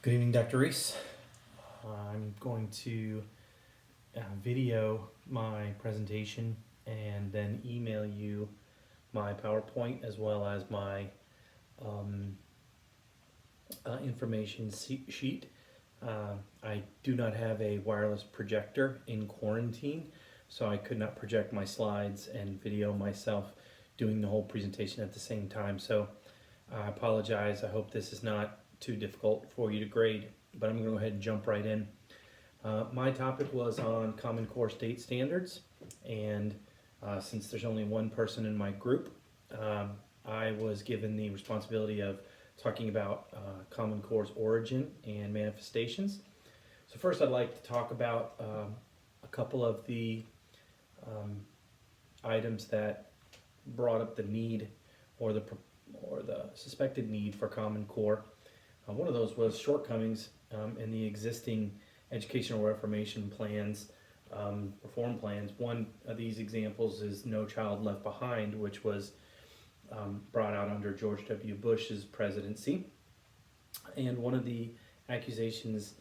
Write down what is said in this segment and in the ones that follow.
Good evening, Dr. Reese. I'm going to video my presentation and then email you my PowerPoint as well as my um, information sheet. I do not have a wireless projector in quarantine, so I could not project my slides and video myself doing the whole presentation at the same time. So I apologize. I hope this is not too difficult for you to grade, but I'm going to go ahead and jump right in. My topic was on Common Core state standards, and since there's only one person in my group, I was given the responsibility of talking about Common Core's origin and manifestations. So first I'd like to talk about a couple of the items that brought up the need or the suspected need for Common Core. One of those was shortcomings in the existing educational reformation plans, reform plans. One of these examples is No Child Left Behind, which was brought out under George W. Bush's presidency. And one of the accusations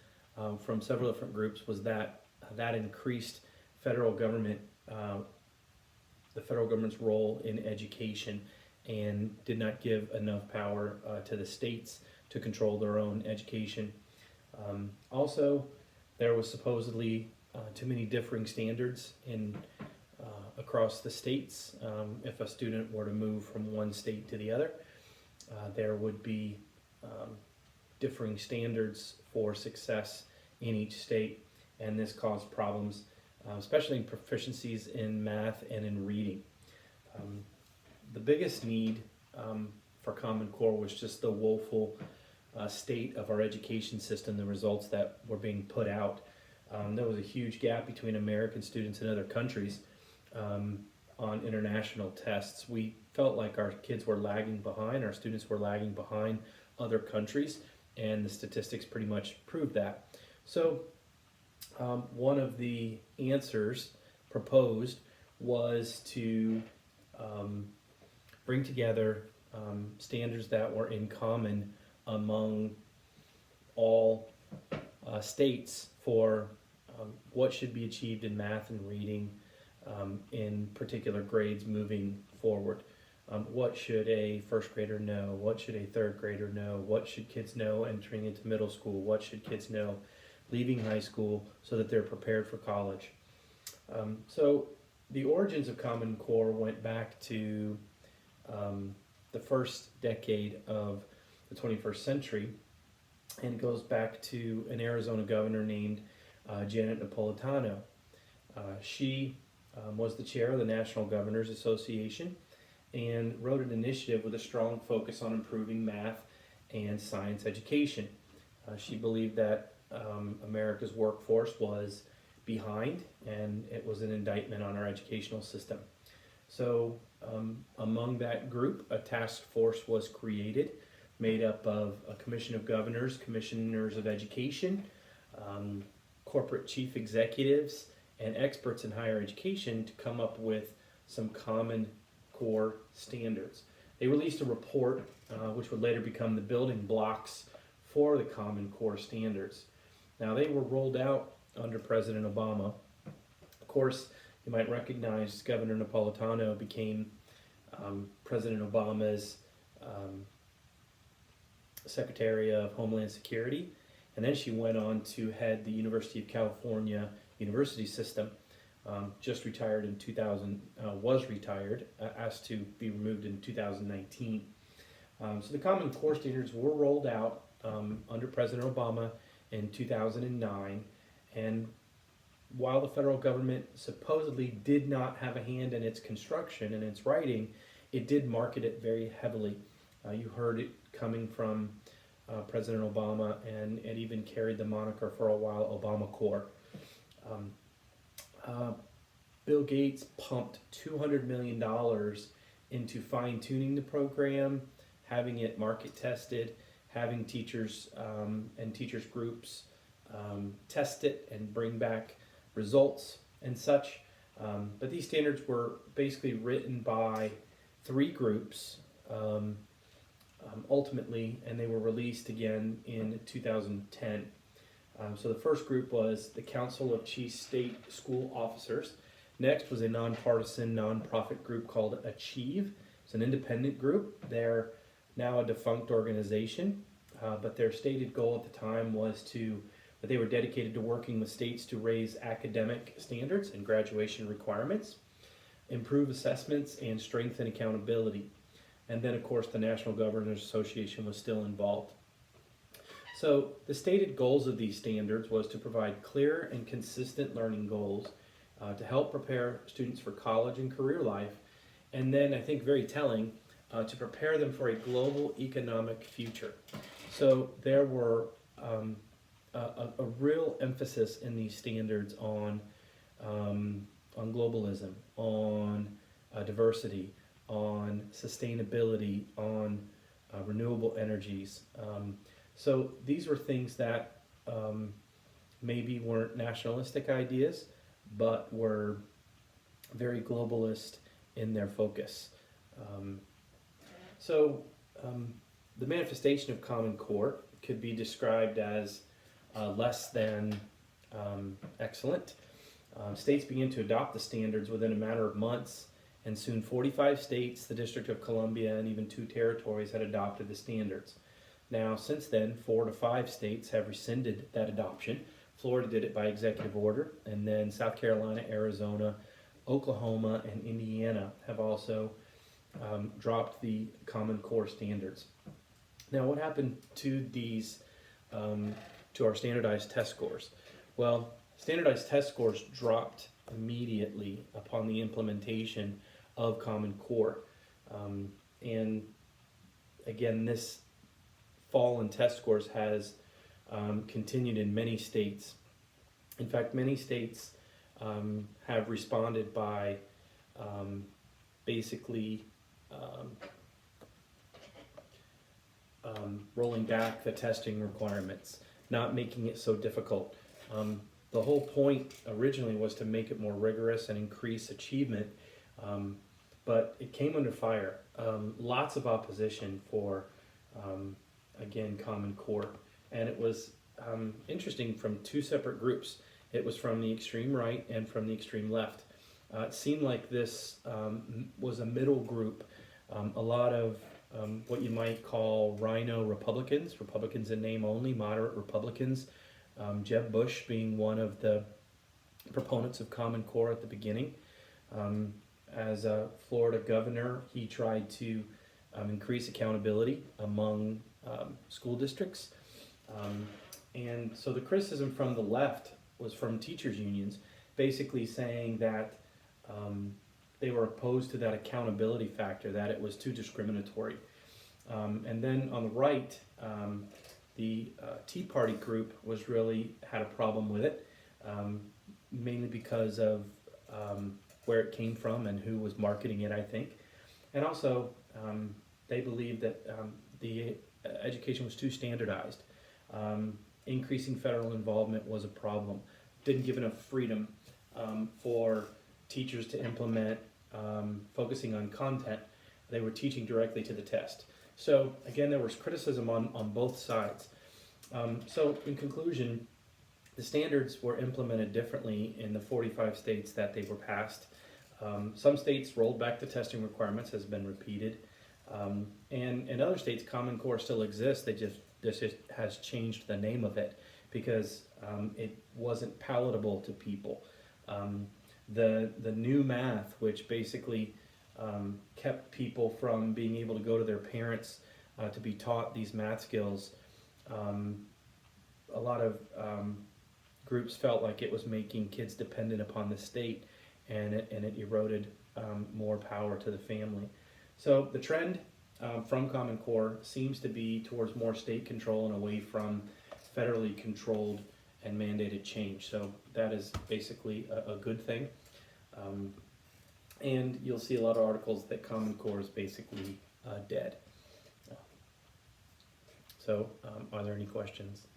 from several different groups was that that increased federal government, the federal government's role in education, and did not give enough power to the states to control their own education. Also, there was supposedly too many differing standards in across the states. If a student were to move from one state to the other, there would be differing standards for success in each state, and this caused problems, especially in proficiencies in math and in reading. The biggest need for Common Core was just the woeful state of our education system, the results that were being put out. There was a huge gap between American students and other countries on international tests. We felt like our kids were lagging behind, our students were lagging behind other countries, and the statistics pretty much proved that. So one of the answers proposed was to bring together standards that were in common among all states for what should be achieved in math and reading in particular grades moving forward. What should a first grader know? What should a third grader know? What should kids know entering into middle school? What should kids know leaving high school so that they're prepared for college? So the origins of Common Core went back to the first decade of the 21st century, and goes back to an Arizona governor named Janet Napolitano. She was the chair of the National Governors Association and wrote an initiative with a strong focus on improving math and science education. She believed that America's workforce was behind, and it was an indictment on our educational system. So among that group, a task force was created made up of a commission of governors, commissioners of education, corporate chief executives, and experts in higher education to come up with some Common Core standards. They released a report which would later become the building blocks for the Common Core standards. Now, they were rolled out under President Obama. Of course, you might recognize Governor Napolitano became President Obama's Secretary of Homeland Security, and then she went on to head the University of California University System. Just retired in 2000, was retired, asked to be removed in 2019. So the Common Core standards were rolled out under President Obama in 2009, and while the federal government supposedly did not have a hand in its construction and its writing, it did market it very heavily. You heard it coming from President Obama, and it even carried the moniker for a while, Obama Core. Bill Gates pumped $200 million into fine-tuning the program, having it market tested, having teachers and teachers groups test it and bring back results and such. But these standards were basically written by three groups ultimately, and they were released again in 2010. So the first group was the Council of Chief State School Officers. Next was a nonpartisan nonprofit group called Achieve. It's an independent group. They're now a defunct organization, but their stated goal at the time was that they were dedicated to working with states to raise academic standards and graduation requirements, improve assessments, and strengthen accountability. And then, of course, the National Governors Association was still involved. So the stated goals of these standards was to provide clear and consistent learning goals to help prepare students for college and career life, and then I think very telling, to prepare them for a global economic future. So there were a real emphasis in these standards on globalism, on diversity, on sustainability, on renewable energies. So these were things that maybe weren't nationalistic ideas, but were very globalist in their focus. The manifestation of Common Core could be described as less than excellent. States began to adopt the standards within a matter of months, and soon 45 states, the District of Columbia, and even 2 territories had adopted the standards. Now, since then, 4 to 5 states have rescinded that adoption. Florida did it by executive order, and then South Carolina, Arizona, Oklahoma, and Indiana have also dropped the Common Core standards. Now, what happened to these, to our standardized test scores? Well, standardized test scores dropped immediately upon the implementation of Common Core. And again, this fall in test scores has continued in many states. In fact, many states have responded by basically rolling back the testing requirements, not making it so difficult. The whole point originally was to make it more rigorous and increase achievement, but it came under fire. Lots of opposition for, again, Common Core. And it was interesting from 2 separate groups. It was from the extreme right and from the extreme left. It seemed like this was a middle group. A lot of what you might call rhino Republicans, Republicans in name only, moderate Republicans. Jeb Bush being one of the proponents of Common Core at the beginning. As a Florida governor, he tried to increase accountability among school districts. And so the criticism from the left was from teachers' unions, basically saying that they were opposed to that accountability factor, that it was too discriminatory. And then on the right, the Tea Party group had a problem with it, mainly because of where it came from and who was marketing it, I think. And also, they believed that the education was too standardized. Increasing federal involvement was a problem. Didn't give enough freedom for teachers to implement, focusing on content. They were teaching directly to the test. So again, there was criticism on both sides. So in conclusion, the standards were implemented differently in the 45 states that they were passed. Some states rolled back the testing requirements, has been repeated. And in other states, Common Core still exists. This just has changed the name of it because it wasn't palatable to people. The new math, which basically kept people from being able to go to their parents to be taught these math skills, a lot of groups felt like it was making kids dependent upon the state, and it eroded more power to the family. So the trend from Common Core seems to be towards more state control and away from federally controlled and mandated change. So that is basically a good thing. And you'll see a lot of articles that Common Core is basically dead. So are there any questions?